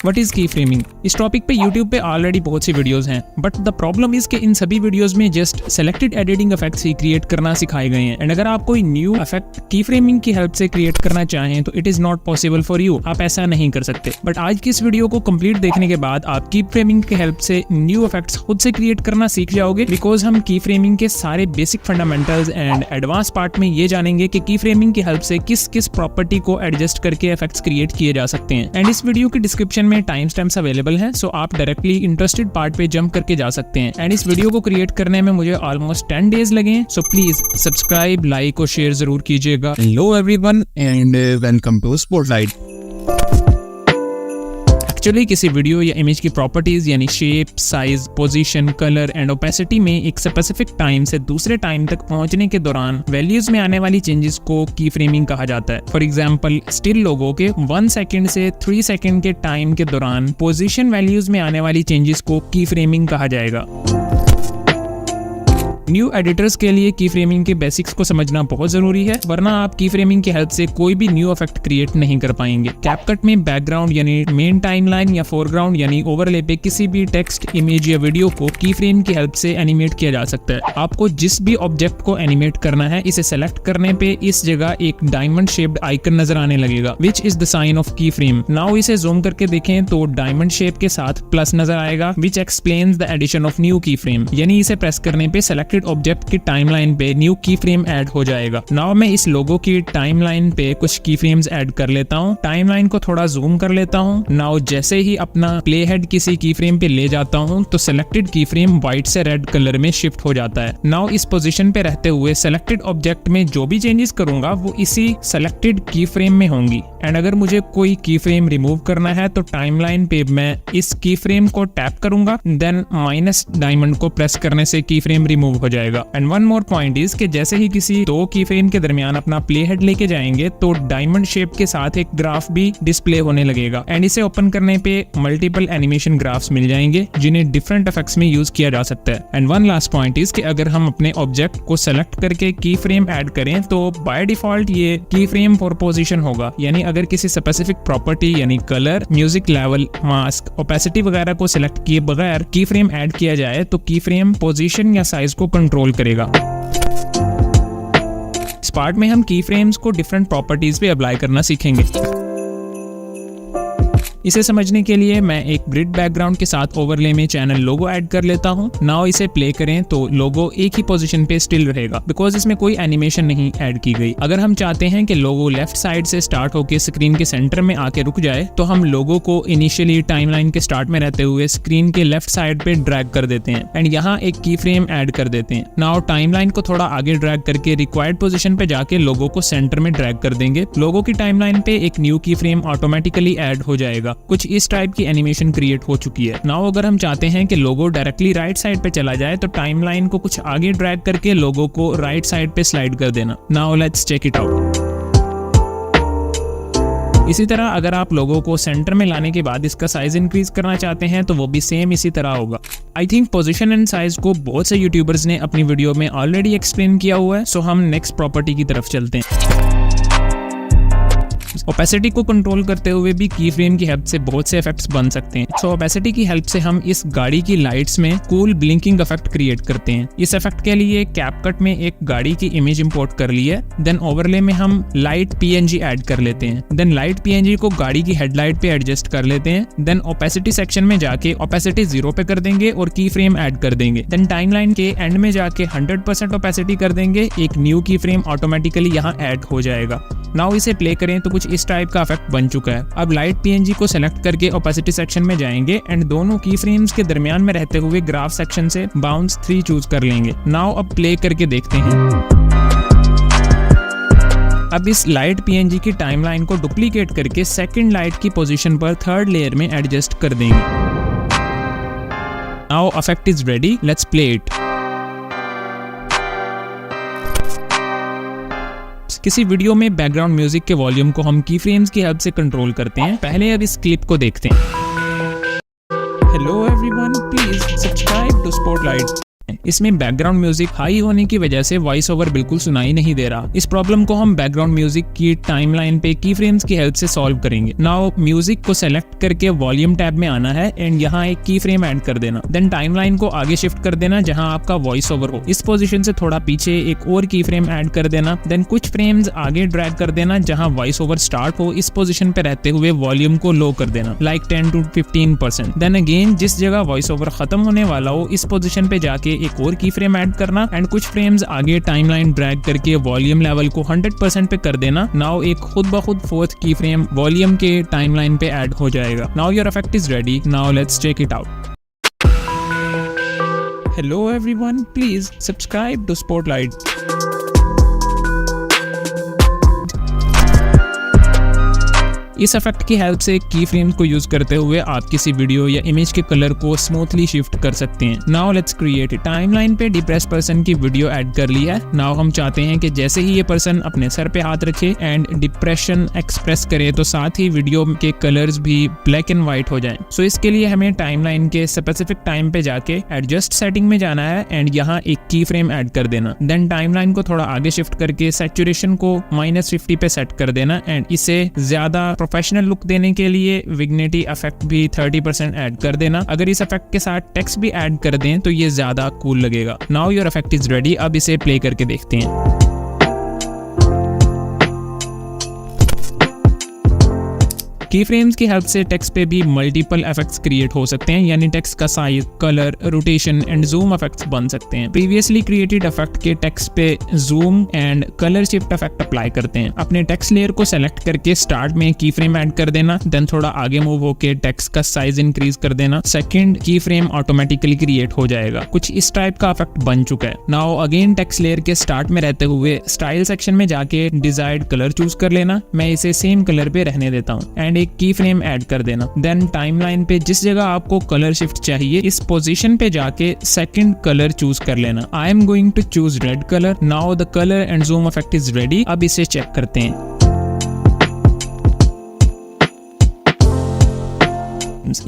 What is की framing? इस topic पे यूट्यूब पे ऑलरेडी बहुत सी वीडियोस हैं, बट द प्रॉब्लम इज कि इन सभी वीडियोस में जस्ट सेलेक्टेड एडिटिंग इफेक्ट्स ही क्रिएट करना सिखाए गए हैं। एंड अगर आप कोई न्यू इफेक्ट की फ्रेमिंग की हेल्प से क्रिएट करना चाहें तो it is not possible for you, आप ऐसा नहीं कर सकते। बट आज की इस वीडियो को कंप्लीट देखने के बाद आप की फ्रेमिंग की हेल्प से न्यू इफेक्ट्स खुद से क्रिएट करना सीख जाओगे, बिकॉज हम की फ्रेमिंग के सारे basic fundamentals and advance part में ये जानेंगे कि की फ्रेमिंग की हेल्प से किस किस प्रॉपर्टी को एडजस्ट करके इफेक्ट्स क्रिएट किए जा सकते हैं। एंड इस वीडियो की डिस्क्रिप्शन में टाइम स्टैम्प्स अवेलेबल हैं, सो आप डायरेक्टली इंटरेस्टेड पार्ट पे जंप करके जा सकते हैं। एंड इस वीडियो को क्रिएट करने में मुझे ऑलमोस्ट 10 डेज लगे, सो प्लीज सब्सक्राइब, लाइक और शेयर जरूर कीजिएगा। Hello everyone and welcome to Spotlight। Actually किसी वीडियो या इमेज की प्रॉपर्टीज यानी shape, size, position, colour and opacity में एक स्पेसिफिक टाइम से दूसरे टाइम तक पहुंचने के दौरान वैल्यूज में आने वाली चेंजेस को की फ्रेमिंग कहा जाता है। फॉर एग्जांपल, स्टिल लोगो के 1 सेकंड से 3 सेकंड के टाइम के दौरान पोजीशन वैल्यूज में आने वाली चेंजेस को की फ्रेमिंग कहा जाएगा। न्यू एडिटर्स के लिए की फ्रेमिंग के बेसिक्स को समझना बहुत जरूरी है, वरना आप की फ्रेमिंग की हेल्प से कोई भी न्यू इफेक्ट क्रिएट नहीं कर पाएंगे। कैपकट में बैकग्राउंड यानी मेन टाइमलाइन या फोरग्राउंड यानी ओवरले पे किसी भी टेक्स्ट, इमेज या वीडियो को की फ्रेम की हेल्प से एनिमेट किया जा सकता है। आपको जिस भी ऑब्जेक्ट को एनिमेट करना है, इसे सेलेक्ट करने पे इस जगह एक डायमंड शेप्ड आइकन नजर आने लगेगा, which is the sign of key frame. Now इसे जूम करके देखें तो डायमंड शेप के साथ प्लस नजर आएगा, which explains the addition of new key frame. यानी इसे प्रेस करने पे सेलेक्टेड ऑब्जेक्ट की टाइमलाइन पे न्यू की फ्रेम ऐड हो जाएगा। नाउ मैं इस लोगो की टाइमलाइन पे कुछ की फ्रेम्स ऐड कर लेता हूँ। टाइमलाइन को थोड़ा जूम कर लेता हूँ। नाउ जैसे ही अपना प्ले हेड किसी की फ्रेम पे ले जाता हूँ तो सेलेक्टेड की फ्रेम व्हाइट से रेड कलर में शिफ्ट हो जाता है। नाउ इस पोजीशन पे रहते हुए सेलेक्टेड ऑब्जेक्ट में जो भी चेंजेस करूंगा वो इसी सेलेक्टेड की फ्रेम में होंगी। एंड अगर मुझे कोई की फ्रेम रिमूव करना है तो टाइमलाइन पे मैं इस की फ्रेम को टैप करूंगा, देन माइनस डायमंड को प्रेस करने से की फ्रेम रिमूव हो जाएगा। And one more point is कि जैसे ही किसी दो की फ्रेम के दरमियान अपना प्ले हेड लेके जाएंगे तो डायमंड शेप के साथ एक ग्राफ भी डिस्प्ले होने लगेगा। एंड इसे ओपन करने पे मल्टीपल एनिमेशन ग्राफ्स मिल जाएंगे जिन्हें डिफरेंट इफेक्ट्स में यूज किया जा सकता है। And one last point is कि अगर हम अपने ऑब्जेक्ट को सेलेक्ट करके की फ्रेम ऐड करें तो बाय डिफॉल्ट ये की फ्रेम फॉर पोजीशन होगा। यानी अगर किसी स्पेसिफिक प्रॉपर्टी यानी colour, music level, mask, opacity वगैरह को सिलेक्ट किए बगैर की फ्रेम ऐड किया जाए तो की फ्रेम पोजीशन या साइज को कंट्रोल करेगा। इस पार्ट में हम की फ्रेम्स को डिफरेंट प्रॉपर्टीज पे अप्लाई करना सीखेंगे। इसे समझने के लिए मैं एक ग्रिड बैकग्राउंड के साथ ओवरले में चैनल लोगो ऐड कर लेता हूं। नाउ इसे प्ले करें तो लोगो एक ही पोजीशन पे स्टिल रहेगा, बिकॉज इसमें कोई एनिमेशन नहीं ऐड की गई। अगर हम चाहते हैं कि लोगो लेफ्ट साइड से स्टार्ट होकर स्क्रीन के सेंटर में आके रुक जाए तो हम लोगो को इनिशियली टाइमलाइन के स्टार्ट में रहते हुए स्क्रीन के लेफ्ट साइड पे ड्रैग कर देते हैं एंड यहाँ एक की फ्रेम ऐड कर देते हैं। नाउ टाइमलाइन को थोड़ा आगे ड्रैग करके रिक्वायर्ड पोजीशन पे जाके लोगो को सेंटर में ड्रैग कर देंगे। लोगो की टाइमलाइन पे एक new key frame automatically add हो जाएगा। कुछ इस टाइप की एनिमेशन क्रिएट हो चुकी है। नाउ अगर हम चाहते हैं कि लोगो डायरेक्टली राइट साइड पे चला जाए तो टाइमलाइन को कुछ आगे ड्रैग करके लोगो को राइट साइड पे स्लाइड कर देना। Now let's check it out. इसी तरह अगर आप लोगों को सेंटर में लाने के बाद इसका साइज इंक्रीज करना चाहते हैं तो वो भी सेम इसी तरह होगा। I think position and size को बहुत से यूट्यूबर्स ने अपनी वीडियो में ऑलरेडी एक्सप्लेन किया हुआ है, सो हम नेक्स्ट प्रॉपर्टी की तरफ चलते हैं। ओपेसिटी को कंट्रोल करते हुए भी की फ्रेम की हेल्प से बहुत से इफेक्ट्स बन सकते हैं। सो ओपेसिटी की हेल्प से हम इस गाड़ी की लाइट्स में कूल ब्लिंकिंग इफेक्ट क्रिएट करते हैं। इस इफेक्ट के लिए कैपकट में एक गाड़ी की इमेज इंपोर्ट कर ली है, देन ओवरले में हम लाइट पीएनजी ऐड कर लेते हैं। देन लाइट पीएनजी को गाड़ी की हेडलाइट पे एडजस्ट कर लेते हैं। देन ओपेसिटी सेक्शन में जाके ओपेसिटी 0 पे कर देंगे और की फ्रेम ऐड कर देंगे। देन टाइमलाइन के एंड में जाके 100% ओपेसिटी कर देंगे। एक न्यू की फ्रेम ऑटोमेटिकली यहाँ ऐड हो जाएगा। नाउ इसे प्ले करें तो कुछ इस टाइप का इफेक्ट बन चुका है। अब लाइट पीएनजी को सेलेक्ट करके ओपेसिटी सेक्शन में जाएंगे एंड दोनों की फ्रेम्स के दरमियान में रहते हुए ग्राफ सेक्शन से बाउंस 3 चूज कर लेंगे। नाउ अब प्ले करके देखते हैं। अब इस लाइट पीएनजी की टाइमलाइन को डुप्लीकेट करके सेकंड लाइट की पोजीशन पर थर्ड लेयर में एडजस्ट कर देंगे। Now effect is ready, let's play it. किसी वीडियो में बैकग्राउंड म्यूजिक के वॉल्यूम को हम की फ्रेम्स की हेल्प से कंट्रोल करते हैं। पहले अब इस क्लिप को देखते हैं। Hello everyone, please subscribe to Spotlight. इसमें बैकग्राउंड म्यूजिक हाई होने की वजह से वॉइस ओवर बिल्कुल सुनाई नहीं दे रहा। इस प्रॉब्लम को हम बैकग्राउंड म्यूजिक की टाइमलाइन पे की फ्रेम्स की हेल्प से सॉल्व करेंगे। नाउ म्यूजिक को सेलेक्ट करके वॉल्यूम टैब में आना है एंड यहाँ एक की फ्रेम ऐड कर देना। देन टाइमलाइन को आगे शिफ्ट कर देना जहां आपका वॉइस ओवर हो। इस पोजीशन से थोड़ा पीछे एक और की फ्रेम ऐड कर देना। देन कुछ फ्रेम्स आगे ड्रैग कर देना जहां वॉइस ओवर स्टार्ट हो। इस पोजीशन पे रहते हुए वॉल्यूम को लो कर देना, लाइक 10 to 15%। देन अगेन जिस जगह वॉइस ओवर खत्म होने वाला हो इस पोजीशन पे जाके एक और की फ्रेम ऐड करना एंड कुछ फ्रेम्स आगे टाइमलाइन ड्रैग करके वॉल्यूम लेवल को 100% पे कर देना। नाउ एक खुद ब खुद फोर्थ की फ्रेम वॉल्यूम के टाइमलाइन पे ऐड हो जाएगा। Now your effect is ready. Now let's check it out. Hello everyone, please subscribe to Spotlight. इस इफेक्ट की हेल्प से की फ्रेम्स को यूज करते हुए आप किसी वीडियो या इमेज के कलर को स्मूथली शिफ्ट कर सकते हैं। Now let's create. टाइमलाइन पे डिप्रेस पर्सन की वीडियो ऐड कर ली है। नाउ हम चाहते हैं कि जैसे ही ये पर्सन अपने सर पे हाथ रखे एंड डिप्रेशन एक्सप्रेस करे तो साथ ही वीडियो के कलर्स भी ब्लैक एंड व्हाइट हो जाएं। सो इसके लिए हमें टाइमलाइन के स्पेसिफिक टाइम पे जाके एडजस्ट सेटिंग में जाना है एंड यहाँ एक की फ्रेम ऐड कर देना। देन टाइमलाइन को थोड़ा आगे शिफ्ट करके सैचुरेशन को -50 पे सेट कर देना एंड इसे ज्यादा प्रोफेशनल लुक देने के लिए विग्नेटी इफेक्ट भी 30% ऐड कर देना। अगर इस इफेक्ट के साथ टेक्स्ट भी ऐड कर दें तो ये ज्यादा कूल लगेगा। Now your effect is ready. अब इसे प्ले करके देखते हैं। की फ्रेम्स की हेल्प से टेक्स्ट पे भी मल्टीपल इफेक्ट्स क्रिएट हो सकते हैं, यानी टेक्स्ट का size, colour, rotation and zoom effects बन सकते हैं। प्रीवियसली क्रिएटेड इफेक्ट के टेक्स्ट पे zoom and colour shift effect apply करते हैं। अपने टेक्स्ट लेयर को सेलेक्ट करके स्टार्ट में की फ्रेम ऐड कर देना। देन थोड़ा आगे मूव होके टेक्स्ट का साइज इंक्रीज कर देना। सेकंड की फ्रेम ऑटोमेटिकली क्रिएट हो जाएगा। कुछ इस टाइप का इफेक्ट बन चुका है। नाउ अगेन टेक्स्ट लेयर के स्टार्ट में रहते हुए स्टाइल सेक्शन में जाके डिजायर्ड कलर चूज कर लेना। मैं इसे सेम कलर पे रहने देता हूँ एंड एक की फ्रेम ऐड कर देना। देन टाइमलाइन पे जिस जगह आपको कलर शिफ्ट चाहिए इस पोजीशन पे जाके सेकंड कलर चूज कर लेना। I am going to choose red colour. Now the colour and zoom effect is ready. अब इसे चेक करते हैं।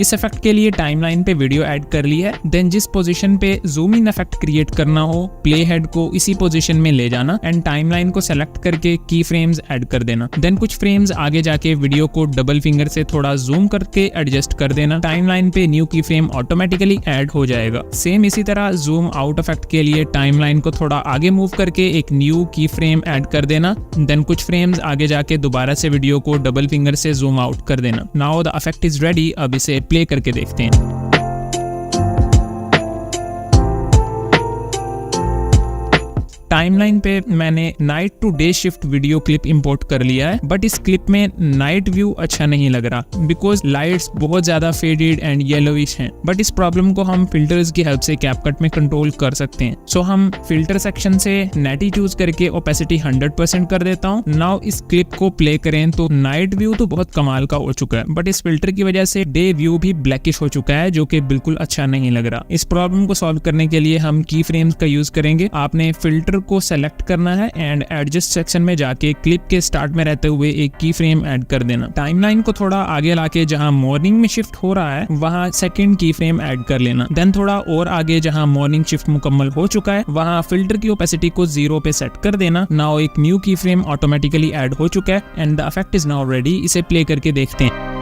इस इफेक्ट के लिए टाइमलाइन पे वीडियो ऐड कर ली है। देन जिस पोजीशन पे जूम इन इफेक्ट क्रिएट करना हो प्ले हेड को इसी पोजीशन में ले जाना एंड टाइमलाइन को सेलेक्ट करके की फ्रेम्स ऐड कर देना। देन कुछ फ्रेम्स आगे जाके वीडियो को डबल फिंगर से थोड़ा जूम करके एडजस्ट कर देना। टाइमलाइन पे new key frame automatically add हो जाएगा। सेम इसी तरह जूम आउट इफेक्ट के लिए टाइमलाइन को थोड़ा आगे मूव करके एक न्यू की फ्रेम ऐड कर देना। देन कुछ फ्रेम्स आगे जाके दोबारा से वीडियो को डबल फिंगर से जूम आउट कर देना। Now the effect is ready. अब इसे प्ले करके देखते हैं। टाइमलाइन पे मैंने night to day shift video clip import कर लिया है, बट इस क्लिप में नाइट व्यू अच्छा नहीं लग रहा बिकॉज लाइट्स बहुत ज्यादा फेडेड एंड येलोविश हैं। बट इस प्रॉब्लम को हम फिल्टर्स की हेल्प से कैपकट में कंट्रोल कर सकते हैं। सो हम फिल्टर सेक्शन से नेटी चूज करके ओपेसिटी 100% कर देता हूँ। नाउ इस क्लिप को प्ले करें तो नाइट व्यू तो बहुत कमाल का हो चुका है, बट इस फिल्टर की वजह से डे व्यू भी ब्लैकिश हो चुका है जो कि बिल्कुल अच्छा नहीं लग रहा। इस प्रॉब्लम को सॉल्व करने के लिए हम की फ्रेम्स का यूज करेंगे। आपने फिल्टर को सेलेक्ट करना है एंड एडजस्ट सेक्शन में जाके क्लिप के स्टार्ट में रहते हुए एक की फ्रेम ऐड कर देना। टाइमलाइन को थोड़ा आगे लाके जहां मॉर्निंग में शिफ्ट हो रहा है वहां सेकंड की फ्रेम ऐड कर लेना। देन थोड़ा और आगे जहां मॉर्निंग शिफ्ट मुकम्मल हो चुका है वहां फिल्टर की ओपेसिटी को 0 पे सेट कर देना। नाउ एक new key frame automatically add हो चुका है and the effect is now ready. इसे प्ले करके देखते हैं।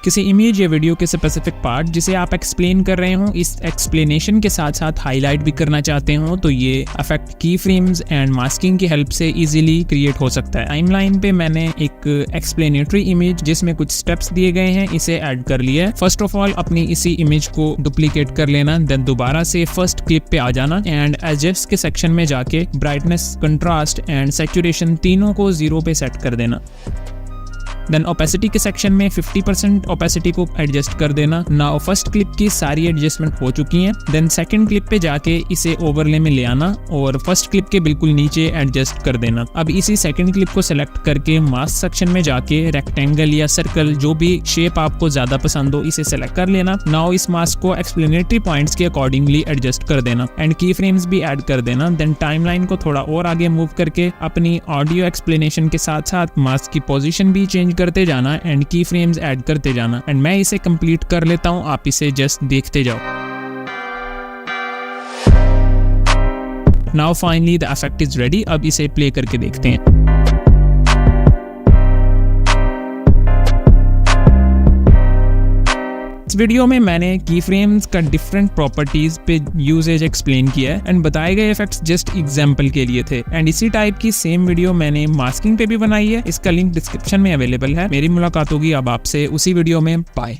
किसी इमेज या वीडियो के स्पेसिफिक पार्ट जिसे आप एक्सप्लेन कर रहे हो, इस एक्सप्लेनेशन के साथ साथ हाईलाइट भी करना चाहते हो तो ये इफेक्ट की फ्रेम्स एंड मास्किंग की हेल्प से इजीली क्रिएट हो सकता है। टाइमलाइन पे मैंने एक एक्सप्लेनेटरी इमेज जिसमें कुछ स्टेप्स दिए गए हैं इसे ऐड कर लिया है। फर्स्ट ऑफ ऑल अपनी इसी इमेज को डुप्लीकेट कर लेना। देन दोबारा से फर्स्ट क्लिप पे आ जाना एंड एडजस्ट के सेक्शन में जाके ब्राइटनेस, कंट्रास्ट एंड सैचुरेशन तीनों को 0 पे सेट कर देना। देन ओपेसिटी के सेक्शन में 50% ओपेसिटी को एडजस्ट कर देना। नाउ फर्स्ट क्लिप की सारी एडजस्टमेंट हो चुकी हैं। देन सेकंड क्लिप पे जाके इसे ओवरले में ले आना और फर्स्ट क्लिप के बिल्कुल नीचे एडजस्ट कर देना। अब इसी सेकंड क्लिप को सेलेक्ट करके मास्क सेक्शन में जाके रेक्टेंगल या सर्कल जो भी शेप आपको ज्यादा पसंद हो इसे सेलेक्ट कर लेना। नाउ इस मास्क को एक्सप्लेनेटरी पॉइंट्स के अकॉर्डिंगली एडजस्ट कर देना एंड की फ्रेम्स भी ऐड कर देना। देन टाइमलाइन को थोड़ा और आगे मूव करके अपनी ऑडियो एक्सप्लेनेशन के साथ साथ मास्क की पोजीशन भी चेंज करते जाना एंड की फ्रेम्स ऐड करते जाना एंड मैं इसे कंप्लीट कर लेता हूँ, आप इसे जस्ट देखते जाओ। Now finally the effect is ready. अब इसे प्ले करके देखते हैं। इस वीडियो में मैंने की फ्रेम्स का डिफरेंट प्रॉपर्टीज पे यूजेज एक्सप्लेन किया है एंड बताए गए इफेक्ट्स जस्ट एग्जांपल के लिए थे। एंड इसी टाइप की सेम वीडियो मैंने मास्किंग पे भी बनाई है, इसका लिंक डिस्क्रिप्शन में अवेलेबल है। मेरी मुलाकात होगी अब आपसे उसी वीडियो में। बाय।